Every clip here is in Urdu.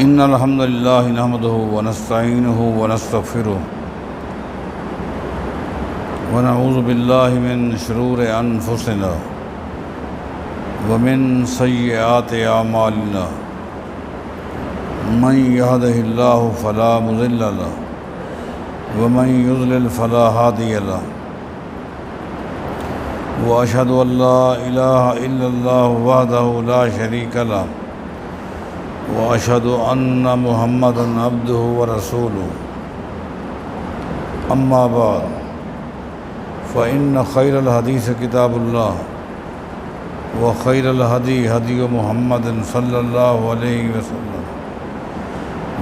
إن الحمد لله نحمده ونستعينه ونستغفره ونعوذ بالله من شرور أنفسنا ومن سيئات أعمالنا من يهده الله فلا مضل له ومن يضلل فلا هادي له وأشهد أن لا إله إلا الله وحده لا شريك له وأشهد أن محمدًا عبده ورسوله أما بعد فإن خير الحديث كتاب الله وخير الهدي هدي محمد صلى الله عليه وسلم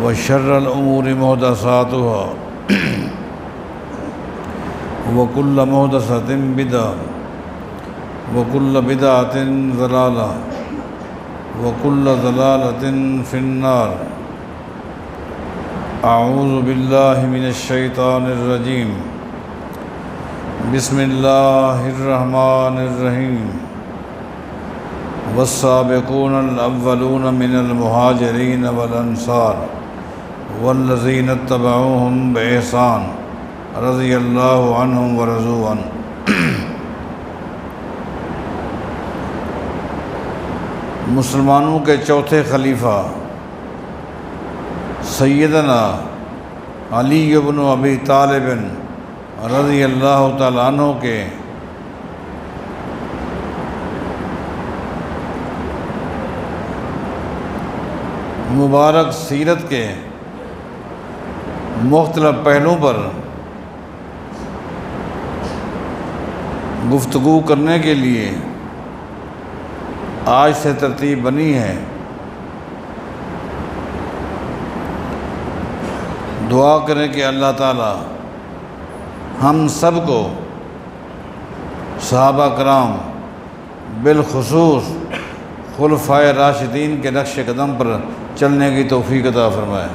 وشر الأمور محدثاتها وكل محدثة بدعة وكل بدعة ضلالة وكل ضلالة في النار أعوذ بالله من الشيطان الرجيم بسم الله الرحمن الرحيم والسابقون الأولون من المهاجرين والأنصار والذين اتبعوهم بإحسان رضي الله عنهم ورضوا عنه مسلمانوں کے چوتھے خلیفہ سیدنا علی بن ابی طالب رضی اللہ تعالیٰ عنہ کے مبارک سیرت کے مختلف پہلوؤں پر گفتگو کرنے کے لیے آج سے ترتیب بنی ہے۔ دعا کریں کہ اللہ تعالی ہم سب کو صحابہ کرام بالخصوص خلفائے راشدین کے نقش قدم پر چلنے کی توفیق عطا فرمائے۔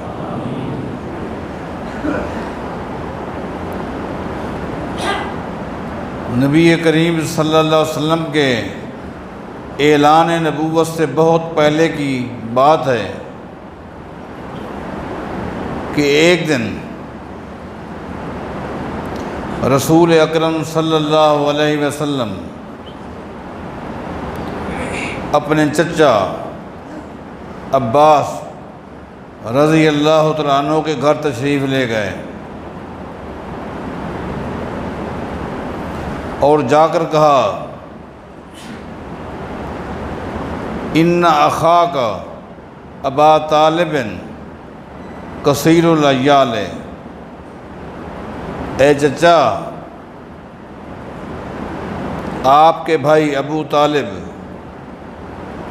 نبی کریم صلی اللہ علیہ وسلم کے اعلان نبوت سے بہت پہلے کی بات ہے کہ ایک دن رسول اکرم صلی اللہ علیہ وسلم اپنے چچا عباس رضی اللہ تعالیٰ عنہ کے گھر تشریف لے گئے اور جا کر کہا ان اخاک ابا طالب کثیر العیال، اے چچا آپ کے بھائی ابو طالب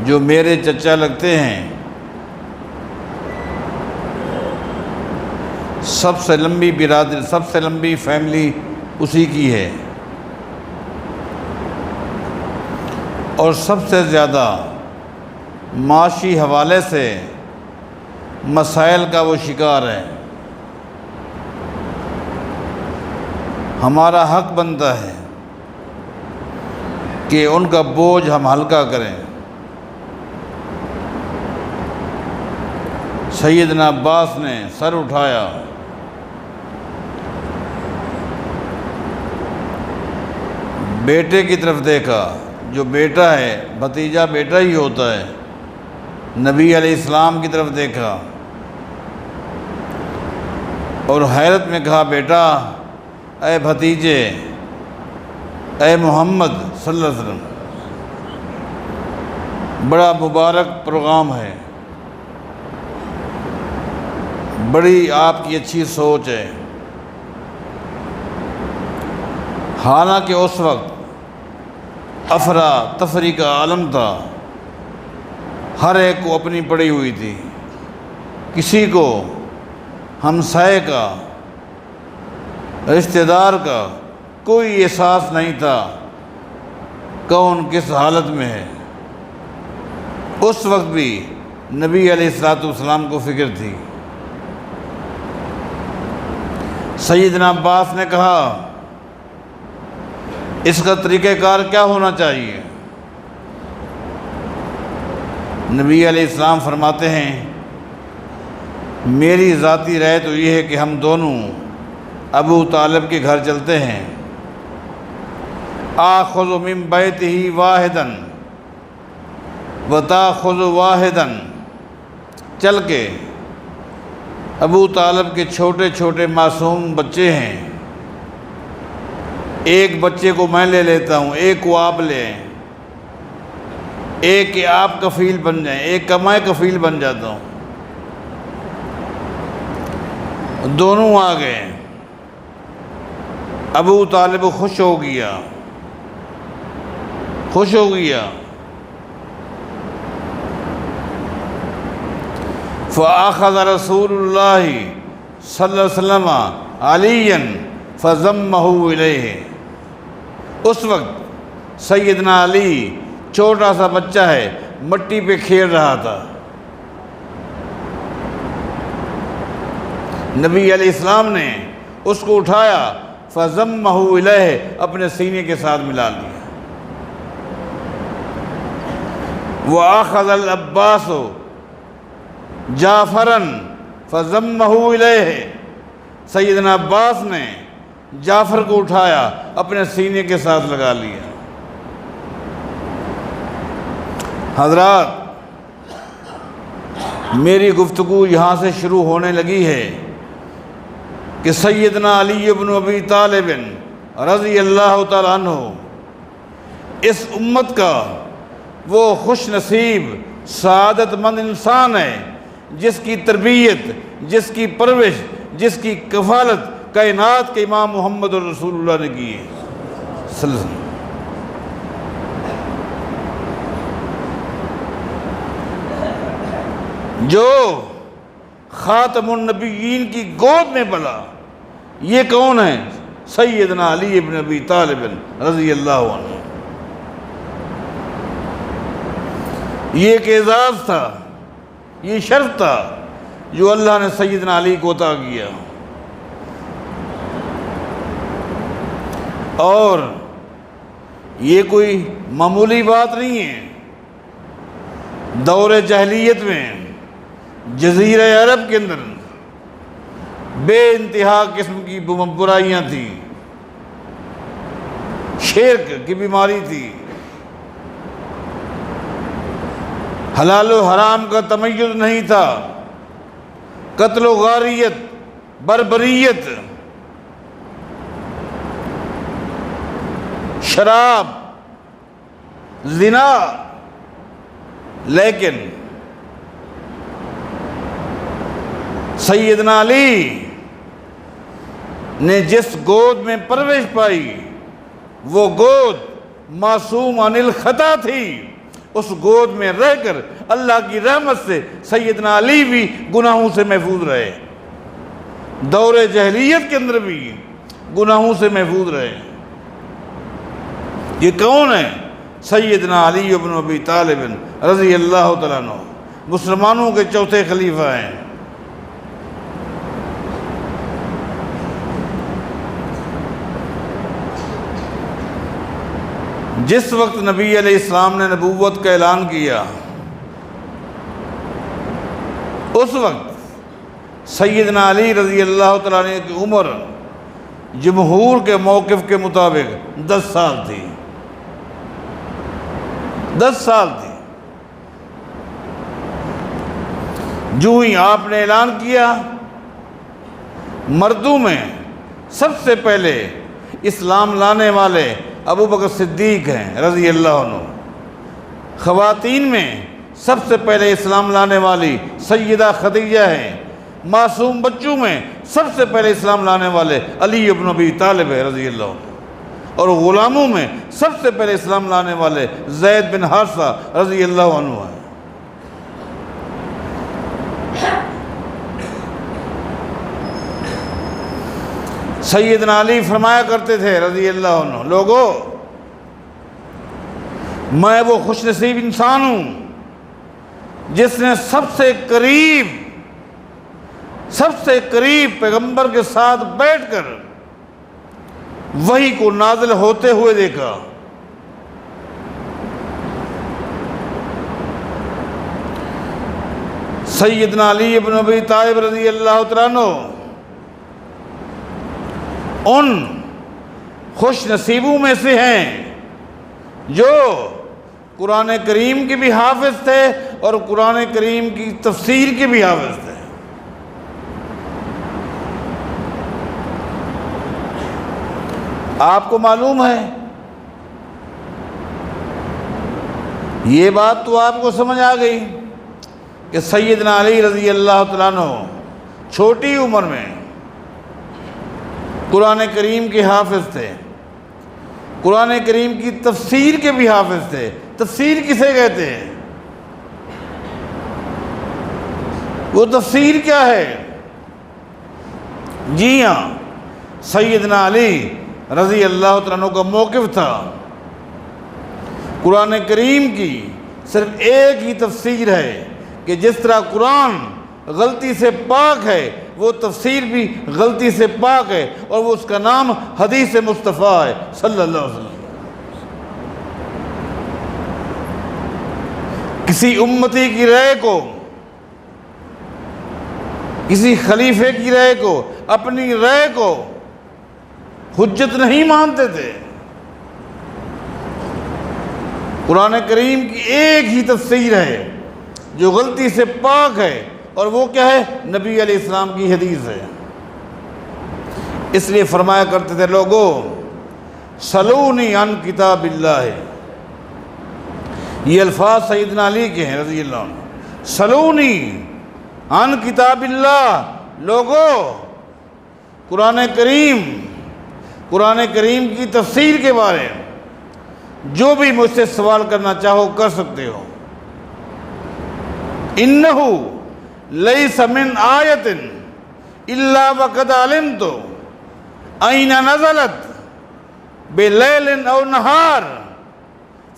جو میرے چچا لگتے ہیں سب سے لمبی برادری، سب سے لمبی فیملی اسی کی ہے اور سب سے زیادہ معاشی حوالے سے مسائل کا وہ شکار ہے۔ ہمارا حق بنتا ہے کہ ان کا بوجھ ہم ہلکا کریں۔ سیدنا عباس نے سر اٹھایا، بیٹے کی طرف دیکھا، جو بیٹا ہے بھتیجا بیٹا ہی ہوتا ہے، نبی علیہ السلام کی طرف دیکھا اور حیرت میں کہا بیٹا، اے بھتیجے، اے محمد صلی اللہ علیہ وسلم، بڑا مبارک پروگرام ہے، بڑی آپ کی اچھی سوچ ہے۔ حالانکہ اس وقت افراتفری کا عالم تھا، ہر ایک کو اپنی پڑی ہوئی تھی، کسی کو ہمسائے کا، رشتہ دار کا کوئی احساس نہیں تھا کون کس حالت میں ہے۔ اس وقت بھی نبی علیہ السلام کو فکر تھی۔ سیدنا عباس نے کہا اس کا طریقہ کار کیا ہونا چاہیے؟ نبی علیہ السلام فرماتے ہیں میری ذاتی رائے تو یہ ہے کہ ہم دونوں ابو طالب کے گھر چلتے ہیں۔ آخذ من بیتہ واحدا وتاخذ واحدا، چل کے ابو طالب کے چھوٹے چھوٹے معصوم بچے ہیں، ایک بچے کو میں لے لیتا ہوں، ایک کو آپ لیں، ایک کہ آپ کفیل بن جائیں، ایک کا میں کفیل بن جاتا ہوں۔ دونوں آ گئے، ابو طالب خوش ہو گیا، خوش ہو گیا۔ فأخذ رسول اللہ صلی اللہ علیہ وسلم علیًا فضمہ الیہ، اس وقت سیدنا علی چھوٹا سا بچہ ہے، مٹی پہ کھیل رہا تھا، نبی علیہ السلام نے اس کو اٹھایا، فضمہ الیہ، اپنے سینے کے ساتھ ملا لیا۔ وَأَخَذَ الْعَبَّاسُ جعفراً فضمہ الیہ، سیدنا عباس نے جعفر کو اٹھایا، اپنے سینے کے ساتھ لگا لیا۔ حضرات، میری گفتگو یہاں سے شروع ہونے لگی ہے کہ سیدنا علی بن ابی طالب رضی اللہ تعالیٰ عنہ اس امت کا وہ خوش نصیب سعادت مند انسان ہے جس کی تربیت، جس کی پرورش، جس کی کفالت کائنات کے امام محمد رسول اللہ نے کی ہے صلی اللہ علیہ وسلم۔ جو خاتم النبیین کی گود میں پلا، یہ کون ہے؟ سیدنا علی بن ابی طالب رضی اللہ عنہ۔ یہ ایک اعزاز تھا، یہ شرف تھا جو اللہ نے سیدنا علی کو عطا کیا، اور یہ کوئی معمولی بات نہیں ہے۔ دور جاہلیت میں جزیرہ عرب کے اندر بے انتہا قسم کی برائیاں تھیں، شرک کی بیماری تھی، حلال و حرام کا تمیز نہیں تھا، قتل و غاریت، بربریت، شراب، زنا۔ لیکن سیدنا علی نے جس گود میں پرورش پائی، وہ گود معصوم عن الخطا تھی۔ اس گود میں رہ کر اللہ کی رحمت سے سیدنا علی بھی گناہوں سے محفوظ رہے، دور جاہلیت کے اندر بھی گناہوں سے محفوظ رہے۔ یہ کون ہے؟ سیدنا علی بن ابی طالب رضی اللہ تعالیٰ عنہ، مسلمانوں کے چوتھے خلیفہ ہیں۔ جس وقت نبی علیہ السلام نے نبوت کا اعلان کیا، اس وقت سیدنا علی رضی اللہ تعالیٰ عنہ کی عمر جمہور کے موقف کے مطابق 10 سال تھی، 10 سال تھی۔ جو ہی آپ نے اعلان کیا، مردوں میں سب سے پہلے اسلام لانے والے ابو بکر صدیق ہیں رضی اللہ عنہ، خواتین میں سب سے پہلے اسلام لانے والی سیدہ خدیجہ ہیں، معصوم بچوں میں سب سے پہلے اسلام لانے والے علی بن ابی طالب رضی اللہ عنہ، اور غلاموں میں سب سے پہلے اسلام لانے والے زید بن حارثہ رضی اللہ عنہ ہیں۔ سیدنا علی فرمایا کرتے تھے رضی اللہ عنہ، لوگو، میں وہ خوش نصیب انسان ہوں جس نے سب سے قریب پیغمبر کے ساتھ بیٹھ کر وحی کو نازل ہوتے ہوئے دیکھا۔ سیدنا علی ابن ابی طالب رضی اللہ تعالیٰ عنہ ان خوش نصیبوں میں سے ہیں جو قرآن کریم کے بھی حافظ تھے اور قرآن کریم کی تفسیر کے بھی حافظ تھے۔ آپ کو معلوم ہے، یہ بات تو آپ کو سمجھ آ گئی کہ سیدنا علی رضی اللہ تعالیٰ عنہ چھوٹی عمر میں قرآن کریم کے حافظ تھے، قرآن کریم کی تفسیر کے بھی حافظ تھے۔ تفسیر کسے کہتے ہیں؟ وہ تفسیر کیا ہے؟ جی ہاں، سیدنا علی رضی اللہ تعالیٰ عنہ کا موقف تھا قرآن کریم کی صرف ایک ہی تفسیر ہے کہ جس طرح قرآن غلطی سے پاک ہے وہ تفسیر بھی غلطی سے پاک ہے، اور وہ اس کا نام حدیث مصطفیٰ ہے صلی اللہ علیہ وسلم۔ کسی امتی کی رائے کو، کسی خلیفے کی رائے کو، اپنی رائے کو حجت نہیں مانتے تھے۔ قرآن کریم کی ایک ہی تفسیر ہے جو غلطی سے پاک ہے، اور وہ کیا ہے؟ نبی علیہ السلام کی حدیث ہے۔ اس لیے فرمایا کرتے تھے لوگو سلونی عن کتاب اللہ، یہ الفاظ سیدنا علی کے ہیں رضی اللہ عنہ، سلونی عن کتاب اللہ، لوگو قرآن کریم کی تفسیر کے بارے جو بھی مجھ سے سوال کرنا چاہو کر سکتے ہو۔ انہ لیس من آیت الا وقد علمت این نزلت بلیل او نہار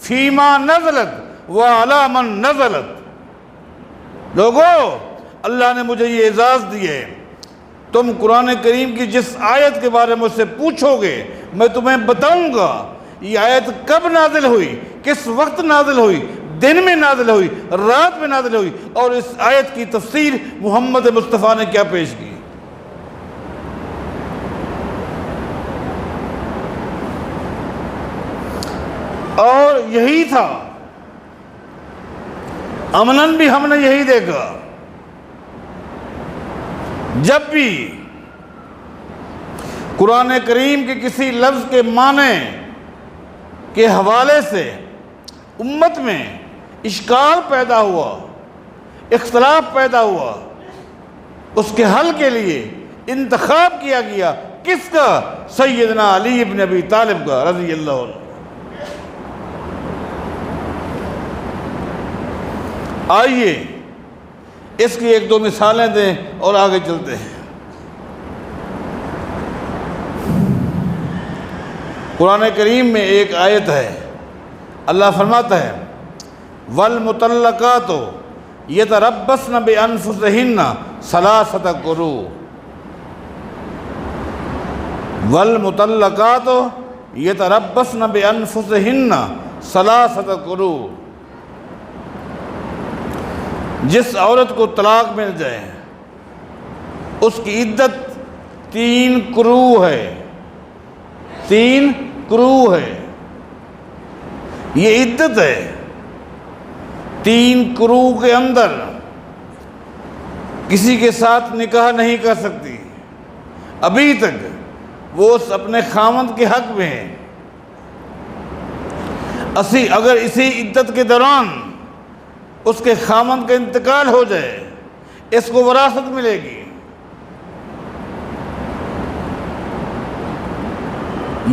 فیما نزلت وعلی من نزلت۔ لوگو اللہ نے مجھے یہ اعزاز دیے، تم قرآن کریم کی جس آیت کے بارے میں مجھ سے پوچھو گے میں تمہیں بتاؤں گا یہ آیت کب نازل ہوئی، کس وقت نازل ہوئی، دن میں نازل ہوئی، رات میں نازل ہوئی، اور اس آیت کی تفسیر محمد مصطفیٰ نے کیا پیش کی۔ اور یہی تھا، عملاً بھی ہم نے یہی دیکھا، جب بھی قرآن کریم کے کسی لفظ کے معنی کے حوالے سے امت میں اشکال پیدا ہوا، اختلاف پیدا ہوا، اس کے حل کے لیے انتخاب کیا گیا کس کا؟ سیدنا علی ابن ابی طالب کا رضی اللہ عنہ۔ آئیے اس کی ایک دو مثالیں دیں اور آگے چلتے ہیں۔ قرآن کریم میں ایک آیت ہے، اللہ فرماتا ہے وَالْمُطَلَّقَاتُ يَتَرَبَّصْنَ بِأَنفُسِهِنَّ ثَلَاثَةَ قُرُوءٍ، وَالْمُطَلَّقَاتُ يَتَرَبَّصْنَ بِأَنفُسِهِنَّ ثَلَاثَةَ قُرُوءٍ، جس عورت کو طلاق مل جائے اس کی عدت 3 قروء ہے، 3 قروء ہے، یہ عدت ہے۔ 3 قروء کے اندر کسی کے ساتھ نکاح نہیں کر سکتی، ابھی تک وہ اپنے خامند کے حق میں ہے۔ اگر اسی عدت کے دوران اس کے خامند کا انتقال ہو جائے اس کو وراثت ملے گی۔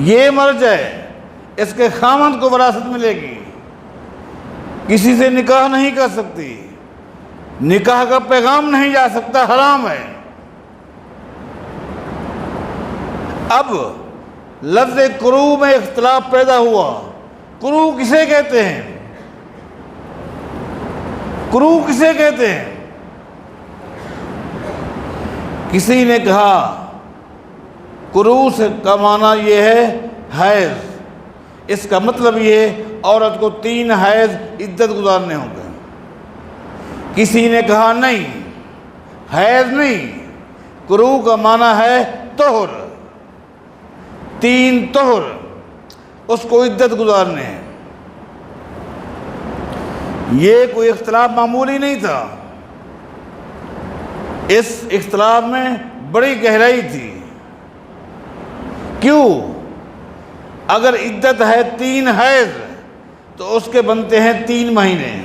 یہ مر جائے اس کے خامند کو وراثت ملے گی، کسی سے نکاح نہیں کر سکتی، نکاح کا پیغام نہیں جا سکتا، حرام ہے۔ اب لفظ قروء میں اختلاف پیدا ہوا، قروء کسے کہتے ہیں؟ قروء کسے کہتے ہیں؟ کسی نے کہا قروء کا معنی یہ ہے حیض، اس کا مطلب یہ ہے عورت کو 3 حیض عدت گزارنے ہوں گے۔ کسی نے کہا نہیں، حیض نہیں، قروء کا معنی ہے طہر، 3 طہر اس کو عدت گزارنے ہیں۔ یہ کوئی اختلاف معمولی نہیں تھا، اس اختلاف میں بڑی گہرائی تھی۔ کیوں؟ اگر عدت ہے 3 حیض تو اس کے بنتے ہیں 3 مہینے۔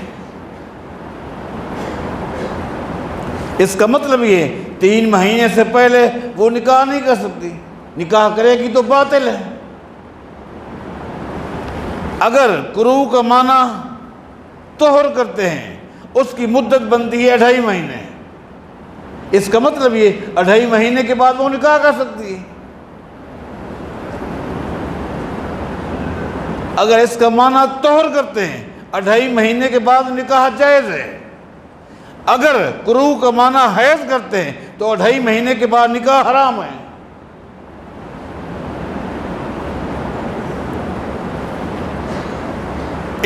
اس کا مطلب یہ 3 مہینے سے پہلے وہ نکاح نہیں کر سکتی، نکاح کرے گی تو باطل ہے۔ اگر قروء کا معنی طہر کرتے ہیں، اس کی مدت بنتی ہے 2.5 مہینے، اس کا مطلب یہ 2.5 مہینے کے بعد وہ نکاح کر سکتی ہے۔ اگر اس کا معنی طہر کرتے ہیں، 2.5 مہینے کے بعد نکاح جائز ہے۔ اگر قروء کا معنی حیض کرتے ہیں تو 2.5 مہینے کے بعد نکاح حرام ہے۔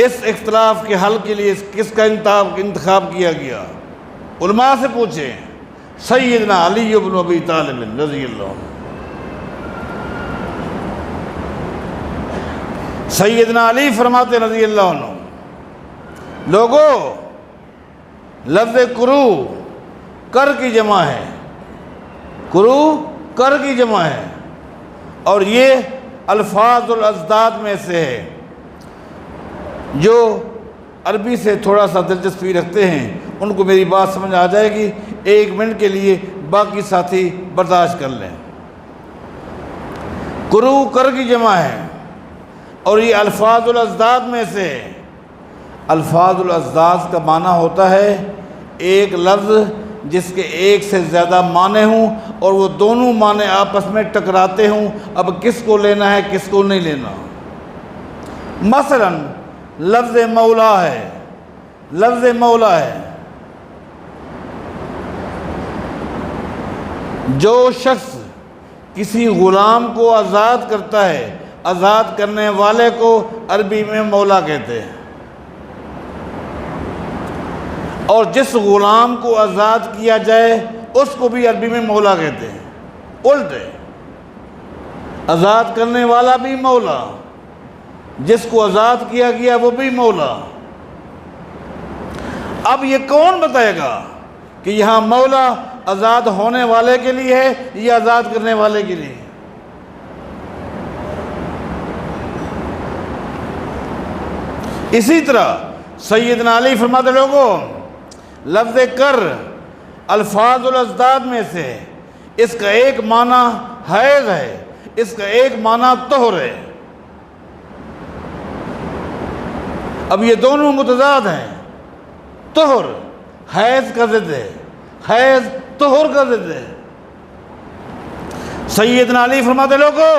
اس اختلاف کے حل کے لیے کس کا انتخاب کیا گیا؟ علماء سے پوچھیں، سیدنا علی بن ابی طالب رضی اللہ عنہ۔ سیدنا علی فرماتے رضی اللہ عنہ، لوگوں، لفظ قروء کر کی جمع ہے، قروء کر کی جمع ہے، اور یہ الفاظ الاضداد میں سے ہے۔ جو عربی سے تھوڑا سا دلچسپی رکھتے ہیں ان کو میری بات سمجھ آ جائے گی، 1 منٹ کے لیے باقی ساتھی برداشت کر لیں۔ قروء کر کی جمع ہے اور یہ الفاظ الاضداد میں سے ہے۔ الفاظ الاضداد کا معنی ہوتا ہے ایک لفظ جس کے ایک سے زیادہ معنی ہوں اور وہ دونوں معنی آپس میں ٹکراتے ہوں، اب کس کو لینا ہے کس کو نہیں لینا۔ مثلا لفظ مولا ہے، لفظ مولا ہے، جو شخص کسی غلام کو آزاد کرتا ہے، آزاد کرنے والے کو عربی میں مولا کہتے ہیں، اور جس غلام کو آزاد کیا جائے اس کو بھی عربی میں مولا کہتے ہیں۔ الٹ ہے، آزاد کرنے والا بھی مولا، جس کو آزاد کیا گیا وہ بھی مولا۔ اب یہ کون بتائے گا کہ یہاں مولا آزاد ہونے والے کے لیے ہے یا آزاد کرنے والے کے لیے؟ اسی طرح سیدنا علی فرماتے لوگوں، لفظ کر الفاظ الاضداد میں سے اس کا ایک معنی حیض ہے، اس کا ایک معنی طہر ہے۔ اب یہ دونوں متضاد ہیں، طہر حیض کا ضد ہے، حیض طہر کا ضد ہے۔ سیدنا علی فرماتے لوگوں،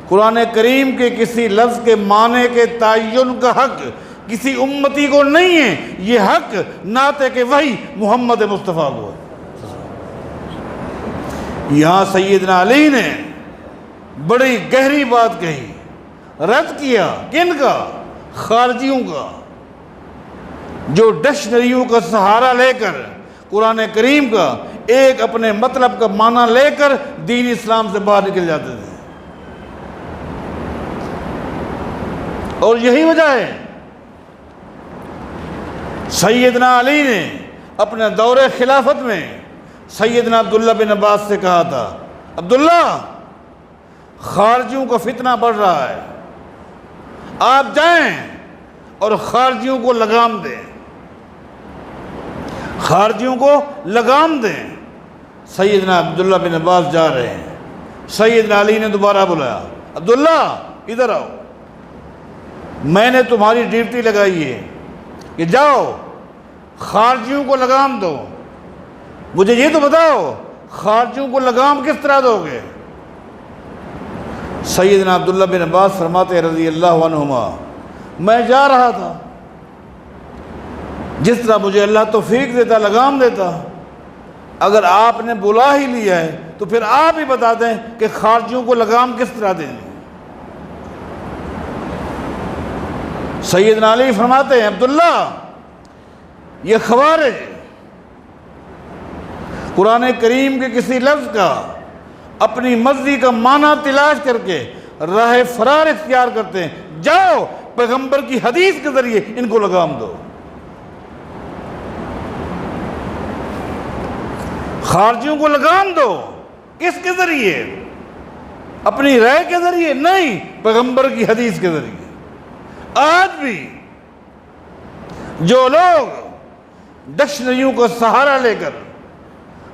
قرآن کریم کے کسی لفظ کے معنی کے تعین کا حق کسی امتی کو نہیں ہے، یہ حق نعت کہ وحی محمد مصطفیٰ کو ہے۔ یہاں سیدنا علی نے بڑی گہری بات کہی، رد کیا کن کا؟ خارجیوں کا، جو ڈکشنریوں کا سہارا لے کر قرآن کریم کا ایک اپنے مطلب کا معنی لے کر دین اسلام سے باہر نکل جاتے تھے۔ اور یہی وجہ ہے سیدنا علی نے اپنے دور خلافت میں سیدنا عبداللہ بن عباس سے کہا تھا، عبداللہ، خارجیوں کا فتنہ بڑھ رہا ہے، آپ جائیں اور خارجیوں کو لگام دیں، خارجیوں کو لگام دیں۔ سیدنا عبداللہ بن عباس جا رہے ہیں، سیدنا علی نے دوبارہ بلایا، عبداللہ ادھر آؤ، میں نے تمہاری ڈیوٹی لگائی ہے کہ جاؤ خارجیوں کو لگام دو، مجھے یہ تو بتاؤ خارجیوں کو لگام کس طرح دو گے؟ سیدنا عبداللہ بن عباس فرماتے رضی اللہ عنہما، میں جا رہا تھا، جس طرح مجھے اللہ توفیق دیتا لگام دیتا، اگر آپ نے بلا ہی لیا ہے تو پھر آپ ہی بتا دیں کہ خارجیوں کو لگام کس طرح دیں۔ سیدنا علی فرماتے ہیں، عبداللہ، یہ خوارج قرآن کریم کے کسی لفظ کا اپنی مرضی کا معنی تلاش کر کے راہ فرار اختیار کرتے ہیں، جاؤ پیغمبر کی حدیث کے ذریعے ان کو لگام دو۔ خارجیوں کو لگام دو، کس کے ذریعے؟ اپنی رائے کے ذریعے نہیں، پیغمبر کی حدیث کے ذریعے۔ آج بھی جو لوگ ڈکشنریوں کا سہارا لے کر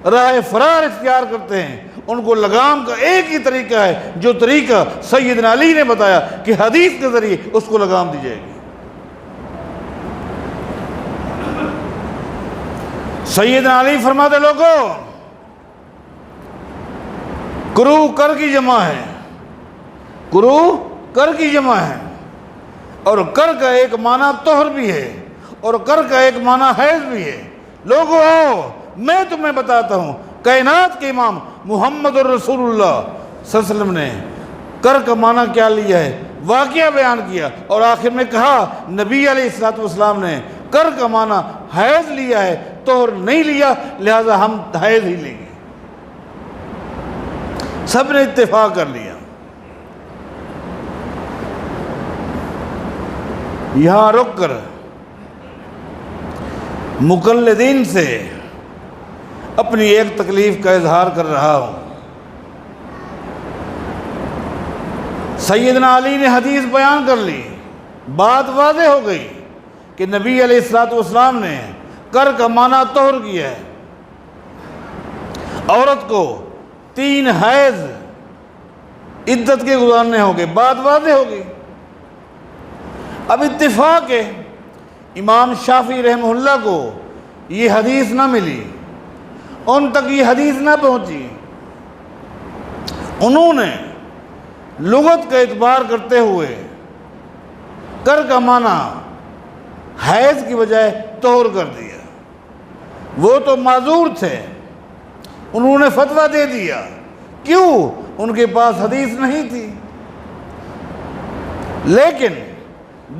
راہ فرار اختیار کرتے ہیں، ان کو لگام کا ایک ہی طریقہ ہے، جو طریقہ سیدنا علی نے بتایا کہ حدیث کے ذریعے اس کو لگام دی جائے گی۔ سیدنا علی فرماتے لوگوں، کرو کر کی جمع ہے، کرو کر کی جمع ہے، اور کر کا ایک معنی طہر بھی ہے اور کر کا ایک معنی حیض بھی ہے۔ لوگوں میں تمہیں بتاتا ہوں، کائنات کے امام محمد الرسول اللہ صلی اللہ علیہ وسلم نے کر کا معنی کیا لیا ہے، واقعہ بیان کیا، اور آخر میں کہا نبی علیہ الصلوۃ والسلام نے کر کا معنی حیض لیا ہے، طہر نہیں لیا، لہذا ہم حیض ہی لیں گے۔ سب نے اتفاق کر لیا۔ یہاں رک کر مقلدین سے اپنی ایک تکلیف کا اظہار کر رہا ہوں۔ سیدنا علی نے حدیث بیان کر لی، بات واضح ہو گئی کہ نبی علیہ الصلوۃ والسلام نے کر کا معنی طہر کیا ہے، عورت کو 3 حیض عدت کے گزارنے ہوں گے، بات واضح ہو گئی۔ اب اتفاق ہے امام شافعی رحمہ اللہ کو یہ حدیث نہ ملی، ان تک یہ حدیث نہ پہنچی، انہوں نے لغت کا اعتبار کرتے ہوئے کر کا معنی حیض کی بجائے طہر کر دیا۔ وہ تو معذور تھے، انہوں نے فتویٰ دے دیا، کیوں؟ ان کے پاس حدیث نہیں تھی۔ لیکن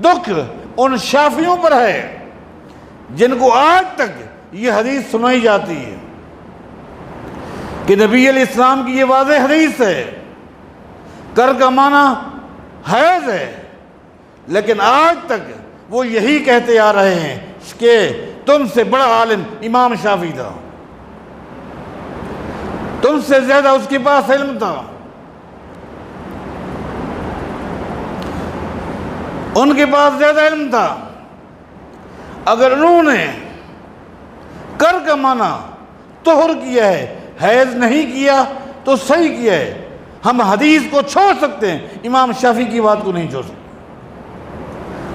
دکھ ان شافعیوں پر ہے جن کو آج تک یہ حدیث سنائی جاتی ہے کہ نبی علیہ السلام کی یہ واضح حدیث ہے، کر کا معنی حیض ہے، لیکن آج تک وہ یہی کہتے آ رہے ہیں کہ تم سے بڑا عالم امام شافعی تھا، تم سے زیادہ اس کے پاس علم تھا۔ ان کے پاس زیادہ علم تھا۔ اگر انہوں نے کر کا معنی طہر کیا ہے، حیض نہیں کیا، تو صحیح کیا ہے، ہم حدیث کو چھوڑ سکتے ہیں، امام شافعی کی بات کو نہیں چھوڑ سکتے۔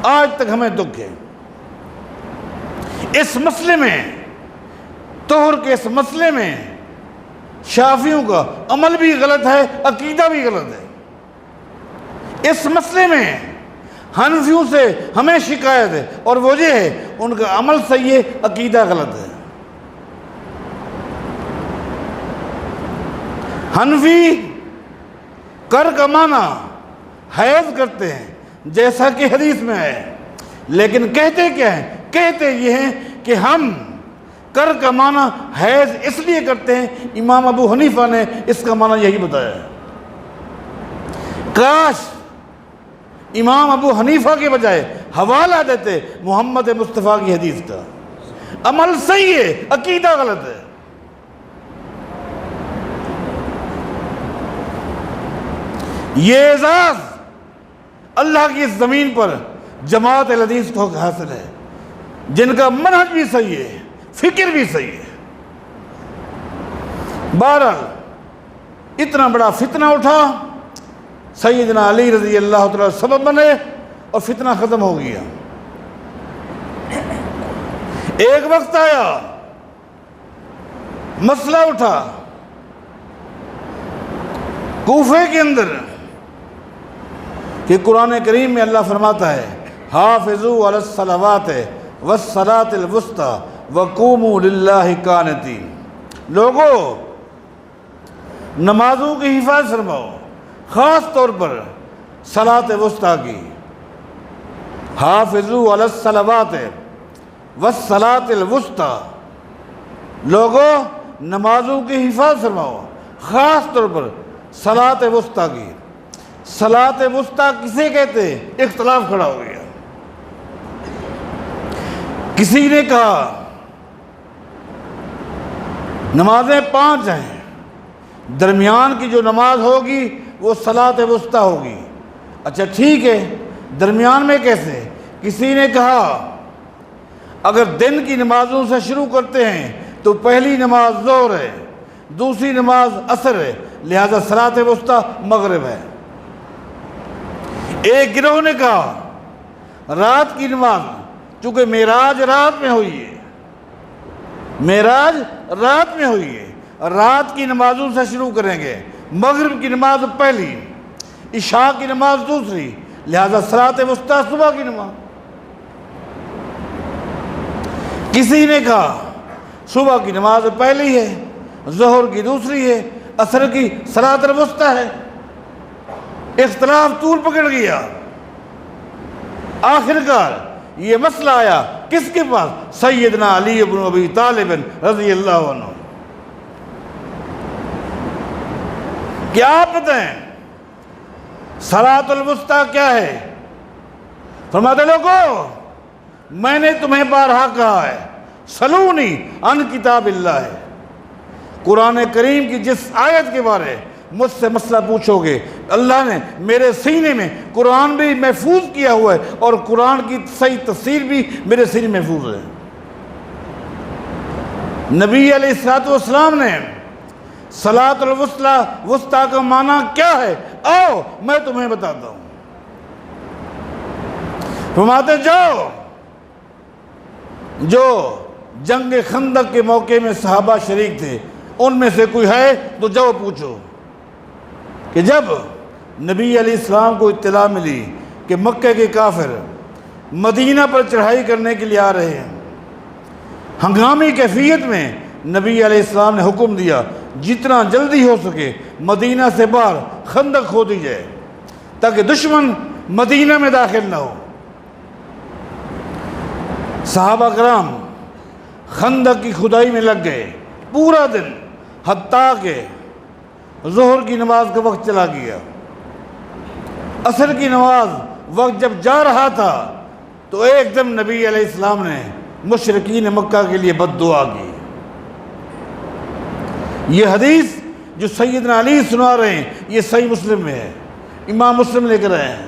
آج تک ہمیں دکھ ہے اس مسئلے میں، طہر کے اس مسئلے میں شافعیوں کا عمل بھی غلط ہے، عقیدہ بھی غلط ہے۔ اس مسئلے میں حنفیوں سے ہمیں شکایت ہے، اور وجہ ہے ان کا عمل صحیح ہے، عقیدہ غلط ہے۔ حنفی کر کا معنی حیض کرتے ہیں جیسا کہ حدیث میں ہے، لیکن کہتے کیا ہیں؟ کہتے یہ ہیں کہ ہم کر کا معنی حیض اس لیے کرتے ہیں، امام ابو حنیفہ نے اس کا معنی یہی بتایا ہے۔ کاش امام ابو حنیفہ کے بجائے حوالہ دیتے محمد مصطفیٰ کی حدیث کا۔ عمل صحیح ہے، عقیدہ غلط ہے۔ یہ اعزاز اللہ کی اس زمین پر جماعت الحدیث کو حاصل ہے، جن کا منہج بھی صحیح ہے، فکر بھی صحیح ہے۔ بہرحال اتنا بڑا فتنہ اٹھا، سیدنا علی رضی اللہ تعالیٰ سبب بنے اور فتنہ ختم ہو گیا۔ ایک وقت آیا، مسئلہ اٹھا کوفے کے اندر کہ قرآن کریم میں اللہ فرماتا ہے حافظوا علی الصلوات والصلاۃ الوسطی وقوموا للہ قانتین۔ لوگو نمازوں کی حفاظت فرماؤ، خاص طور پر صلاۃ وسطیٰ کی۔ حافظوا علی الصلوات والصلاۃ الوسطی، لوگو نمازوں کی حفاظت فرماؤ، خاص طور پر صلاۃ وسطیٰ کی۔ صلاۃ وسطیٰ کسے کہتے ہیں؟ اختلاف کھڑا ہو گیا۔ کسی نے کہا نمازیں 5 ہیں، درمیان کی جو نماز ہوگی وہ صلاۃ وسطیٰ ہوگی۔ اچھا ٹھیک ہے، درمیان میں کیسے؟ کسی نے کہا اگر دن کی نمازوں سے شروع کرتے ہیں تو پہلی نماز ظہر ہے، دوسری نماز عصر ہے، لہذا صلاۃ وسطیٰ مغرب ہے۔ ایک گروہ نے کہا رات کی نماز، چونکہ معراج رات میں ہوئی ہے، معراج رات میں ہوئی ہے، رات کی نمازوں سے شروع کریں گے، مغرب کی نماز پہلی، عشاء کی نماز دوسری، لہذا صلاۃ وسطیٰ صبح کی نماز۔ کسی نے کہا صبح کی نماز پہلی ہے، ظہر کی دوسری ہے، عصر کی صلاۃ الوسطیٰ ہے۔ اختلاف طول پکڑ گیا۔ آخرکار یہ مسئلہ آیا کس کے پاس؟ سیدنا علی بن ابی طالب رضی اللہ عنہ۔ کیا آپ بتائیں صلاۃ الوسطیٰ کیا ہے؟ فرماتے لوگوں میں نے تمہیں بارہا کہا ہے سلونی عن کتاب اللہ ہے، قرآن کریم کی جس آیت کے بارے مجھ سے مسئلہ پوچھو گے، اللہ نے میرے سینے میں قرآن بھی محفوظ کیا ہوا ہے اور قرآن کی صحیح تفسیر بھی میرے سینے میں محفوظ ہے۔ نبی علیہ السلام نے صلاۃ الوسطیٰ کا معنی کیا ہے؟ آؤ میں تمہیں بتاتا ہوں۔ فرماتے جو جنگ خندق کے موقع میں صحابہ شریک تھے ان میں سے کوئی ہے تو جاؤ پوچھو کہ جب نبی علیہ السلام کو اطلاع ملی کہ مکہ کے کافر مدینہ پر چڑھائی کرنے کے لیے آ رہے ہیں، ہنگامی کیفیت میں نبی علیہ السلام نے حکم دیا جتنا جلدی ہو سکے مدینہ سے باہر خندق کھودی جائے تاکہ دشمن مدینہ میں داخل نہ ہو۔ صحابہ کرام خندق کی کھدائی میں لگ گئے پورا دن، حتیٰ کہ ظہر کی نماز کا وقت چلا گیا۔ عصر کی نماز وقت جب جا رہا تھا تو ایک دم نبی علیہ السلام نے مشرکین مکہ کے لیے بد دعا کی۔ یہ حدیث جو سیدنا علی سنا رہے ہیں یہ صحیح مسلم میں ہے، امام مسلم لے کر رہے ہیں۔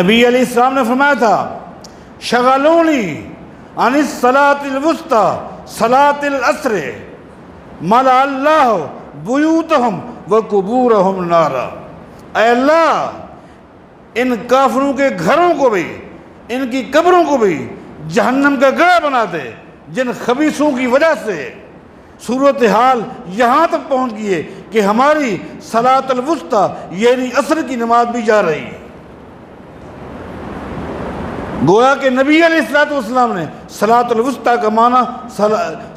نبی علیہ السلام نے فرمایا تھا شغلونی عن الصلاۃ الوسطیٰ صلاۃ العصر ملأ اللہ بیوتہم وقبورہم نارا۔ اے اللہ ان کافروں کے گھروں کو بھی، ان کی قبروں کو بھی جہنم کا گڑھا بنا دے جن خبیثوں کی وجہ سے صورتحال یہاں تک پہنچ گئی ہے کہ ہماری صلاۃ الوسطیٰ یعنی عصر کی نماز بھی جا رہی ہے۔ گویا کہ نبی علیہ السلام نے صلاۃ الوسطیٰ کا معنی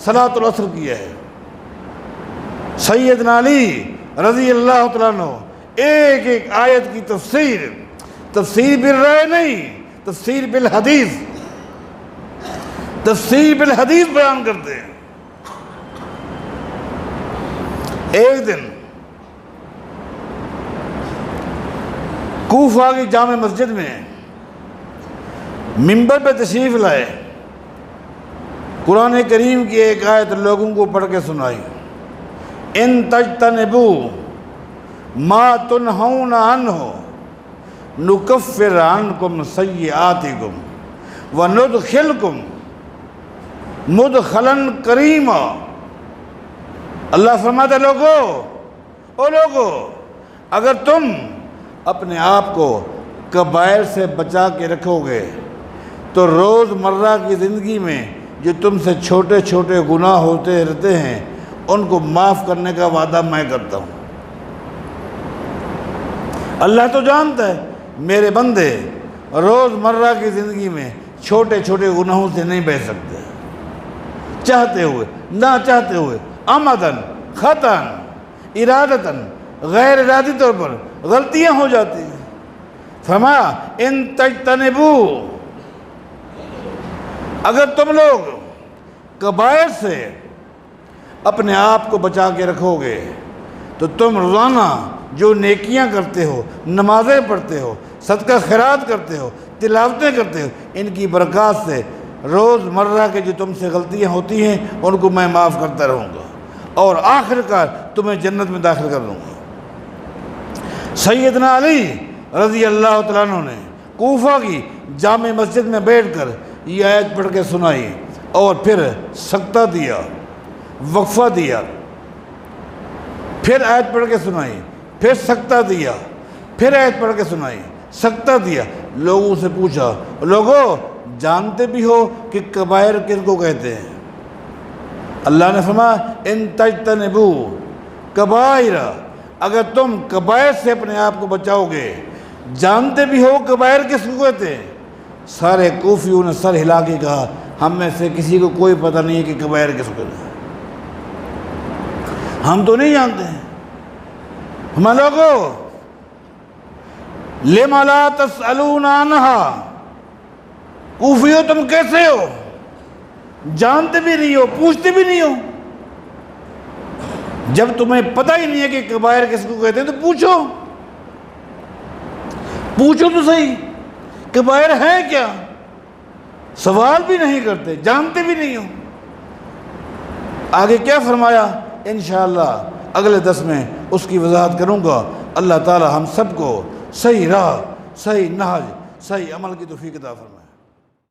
صلاۃ العصر کیا ہے۔ سیدنا علی رضی اللہ تعالیٰ عنہ ایک ایک آیت کی تفسیر بالرائے نہیں، تفسیر بالحدیث بیان کرتے ہیں۔ ایک دن کوفہ کی جامع مسجد میں منبر پہ تشریف لائے، قرآن کریم کی ایک آیت لوگوں کو پڑھ کے سنائی، ان تجتنبوا ما تنہون عنہ نکفر عنکم سیئاتکم وندخلکم مدخلا کریما۔ اللہ فرماتا لوگو اگر تم اپنے آپ کو کبائر سے بچا کے رکھو گے تو روز مرہ کی زندگی میں جو تم سے چھوٹے چھوٹے گناہ ہوتے رہتے ہیں ان کو معاف کرنے کا وعدہ میں کرتا ہوں۔ اللہ تو جانتا ہے میرے بندے روز مرہ کی زندگی میں چھوٹے چھوٹے گناہوں سے نہیں بچ سکتے، چاہتے ہوئے نہ چاہتے ہوئے، عمدن خطاً ارادتاً غیر ارادی طور پر غلطیاں ہو جاتی ہیں۔ فرمایا ان تجتنبوا، اگر تم لوگ کبائر سے اپنے آپ کو بچا کے رکھو گے تو تم روزانہ جو نیکیاں کرتے ہو، نمازیں پڑھتے ہو، صدقہ خیرات کرتے ہو، تلاوتیں کرتے ہو، ان کی برکات سے روز مرہ کے جو تم سے غلطیاں ہوتی ہیں ان کو میں معاف کرتا رہوں گا اور آخر کار تمہیں جنت میں داخل کر دوں گا۔ سیدنا علی رضی اللہ تعالیٰ عنہ نے کوفہ کی جامع مسجد میں بیٹھ کر یہ آیت پڑھ کے سنائی اور پھر سکتہ دیا، وقفہ دیا، پھر آیت پڑھ کے سنائی، پھر سکتہ دیا، پھر آیت پڑھ کے سنائی، سکتہ دیا۔ لوگوں سے پوچھا، لوگوں جانتے بھی ہو کہ کبائر کس کو کہتے ہیں؟ اللہ نے فرمایا ان تجتنبوا کبائر، اگر تم کبائر سے اپنے آپ کو بچاؤ گے۔ جانتے بھی ہو کبائر کس کو کہتے ہیں؟ سارے کوفیوں نے سر ہلا کے کہا ہم میں سے کسی کو کوئی پتہ نہیں ہے کہ کبائر کس کو کہتے ہیں، ہم تو نہیں جانتے ہیں۔ ہم لوگوں لم لا تسألون عنہا، کوفیوں تم کیسے ہو؟ جانتے بھی نہیں ہو، پوچھتے بھی نہیں ہو۔ جب تمہیں پتہ ہی نہیں ہے کہ کبائر کس کو کہتے ہیں تو پوچھو، پوچھو تو صحیح کبائر ہے کیا؟ سوال بھی نہیں کرتے، جانتے بھی نہیں ہو۔ آگے کیا فرمایا؟ انشاءاللہ اگلے درس میں اس کی وضاحت کروں گا۔ اللہ تعالی ہم سب کو صحیح راہ، صحیح نہج، صحیح عمل کی توفیق عطا فرمائے۔